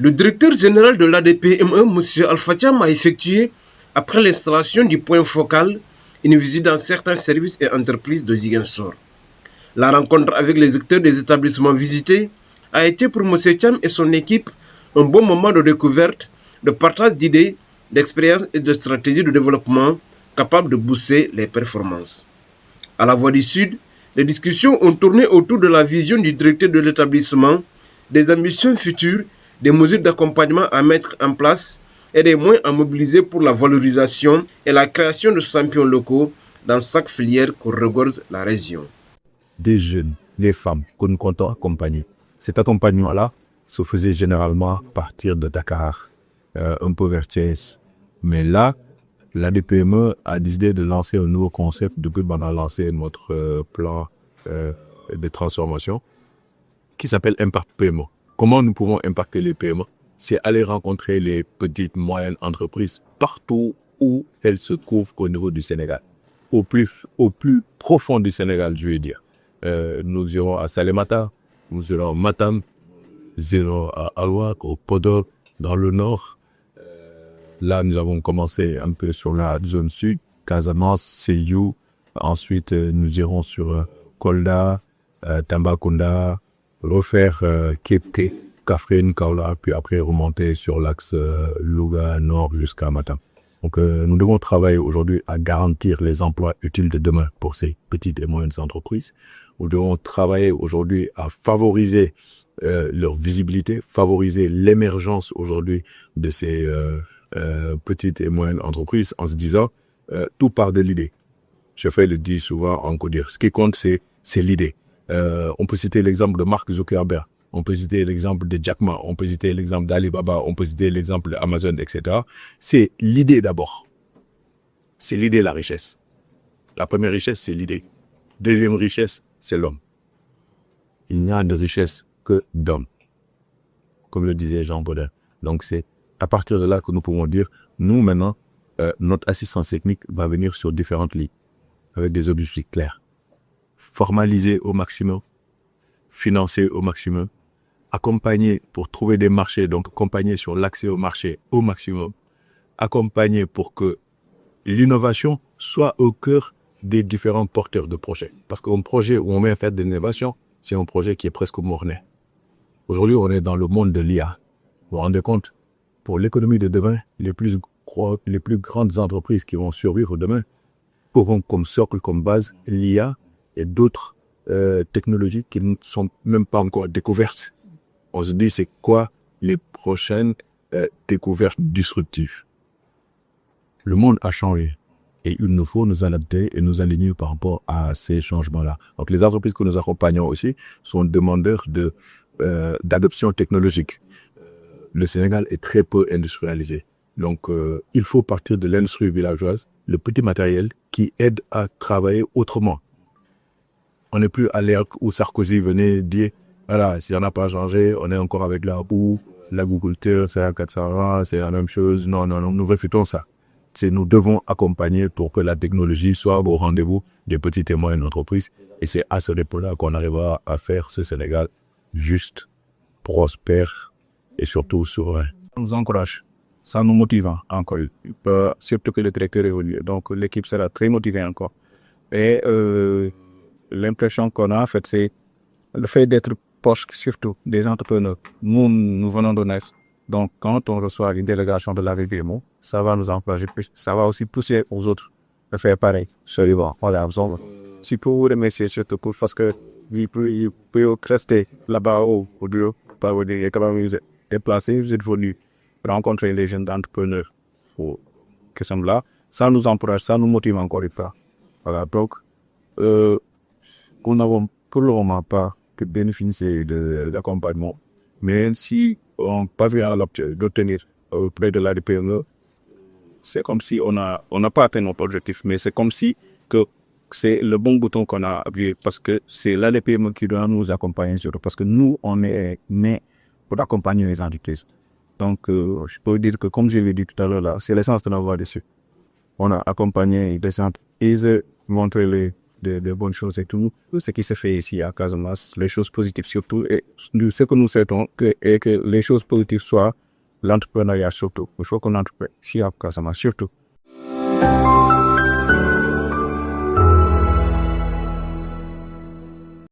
Le directeur général de l'ADPME, M. Alpha Thiam, a effectué, après l'installation du point focal, une visite dans certains services et entreprises de Ziguinchor. La rencontre avec les acteurs des établissements visités a été pour M. Thiam et son équipe un bon moment de découverte, de partage d'idées, d'expériences et de stratégies de développement capables de booster les performances. À la Voix du Sud, les discussions ont tourné autour de la vision du directeur de l'établissement, des ambitions futures, des mesures d'accompagnement à mettre en place et des moyens à mobiliser pour la valorisation et la création de champions locaux dans chaque filière que regorge la région. Des jeunes, les femmes que nous comptons accompagner. Cet accompagnement-là se faisait généralement à partir de Dakar, un peu vers Thiès. Mais là, l'ADPME a décidé de lancer un nouveau concept depuis qu'on a lancé notre plan de transformation qui s'appelle Impact PME. Comment nous pouvons impacter les PME? C'est aller rencontrer les petites, moyennes entreprises partout où elles se trouvent au niveau du Sénégal. Au plus profond du Sénégal, je veux dire. Nous irons à Salémata, nous irons à Matam, nous irons à Alouak, au Podor, dans le nord. Là, nous avons commencé un peu sur la zone sud, Casamance, Seyou. Ensuite, nous irons sur Kolda, Tambacounda, refaire Kepke, Kaffrine, Kaola, puis après remonter sur l'axe Louga Nord jusqu'à Matam. Donc, nous devons travailler aujourd'hui à garantir les emplois utiles de demain pour ces petites et moyennes entreprises. Nous devons travailler aujourd'hui à favoriser leur visibilité, favoriser l'émergence aujourd'hui de ces petites et moyennes entreprises en se disant tout part de l'idée. Je fais le dire souvent en codir. Ce qui compte, c'est l'idée. On peut citer l'exemple de Mark Zuckerberg, on peut citer l'exemple de Jack Ma, on peut citer l'exemple d'Alibaba, on peut citer l'exemple d'Amazon, etc. C'est l'idée d'abord. C'est l'idée la richesse. La première richesse, c'est l'idée. Deuxième richesse, c'est l'homme. Il n'y a de richesse que d'homme, comme le disait Jean Baudin. Donc c'est à partir de là que nous pouvons dire, nous maintenant, notre assistance technique va venir sur différentes lignes, avec des objectifs clairs. Formaliser au maximum, financer au maximum, accompagner pour trouver des marchés, donc accompagner sur l'accès au marché au maximum, accompagner pour que l'innovation soit au cœur des différents porteurs de projets. Parce qu'un projet où on met à faire de l'innovation, c'est un projet qui est presque mort-né. Aujourd'hui, on est dans le monde de l'IA. Vous vous rendez compte, pour l'économie de demain, les plus grandes entreprises qui vont survivre demain auront comme socle, comme base, l'IA et d'autres technologies qui ne sont même pas encore découvertes. On se dit, c'est quoi les prochaines découvertes disruptives? Le monde a changé et il nous faut nous adapter et nous aligner par rapport à ces changements-là. Donc, les entreprises que nous accompagnons aussi sont demandeurs d'adoption technologique. Le Sénégal est très peu industrialisé. Donc, il faut partir de l'industrie villageoise, le petit matériel qui aide à travailler autrement. On n'est plus à l'ère où Sarkozy venait dire, voilà, si on n'a pas changé, on est encore avec la boue, l'agriculture, c'est à 400 ans, c'est la même chose. Non, nous refutons ça. Nous devons accompagner pour que la technologie soit au rendez-vous des petites et moyennes entreprises. Et c'est à ce dépôt-là qu'on arrivera à faire ce Sénégal juste, prospère et surtout souverain. Ça nous encourage, ça nous motive encore. Surtout que le directeur évolue. Donc l'équipe sera très motivée encore. Et l'impression qu'on a, en fait, c'est le fait d'être proche surtout des entrepreneurs. Nous venons de Nice. Donc, quand on reçoit une délégation de la VVMO, ça va nous encourager plus. Ça va aussi pousser aux autres de faire pareil. Voilà, si pour vous remercier surtout parce que vous pouvez rester là-bas au bureau, pas vous dire, quand même vous êtes déplacés, vous êtes venus rencontrer les jeunes entrepreneurs qui sont là. Ça nous encourage, ça nous motive encore une fois. Voilà, donc, nous n'avons pour le moment pas que bénéficier de l'accompagnement. Mais si on parvient à l'obtenir auprès de l'ADPME, c'est comme si on n'a pas atteint notre objectif, mais c'est comme si que c'est le bon bouton qu'on a appuyé parce que c'est l'ADPME qui doit nous accompagner surtout parce que nous, on est nés pour accompagner les entreprises. Donc, je peux dire que comme je l'ai dit tout à l'heure, là, c'est l'essence de l'avoir dessus. On a accompagné les entreprises, montré de bonnes choses et tout ce qui se fait ici à Casamance, les choses positives surtout. Et ce que nous souhaitons, est que les choses positives soient l'entrepreneuriat surtout. Il faut qu'on entreprenne ici à Casamance surtout.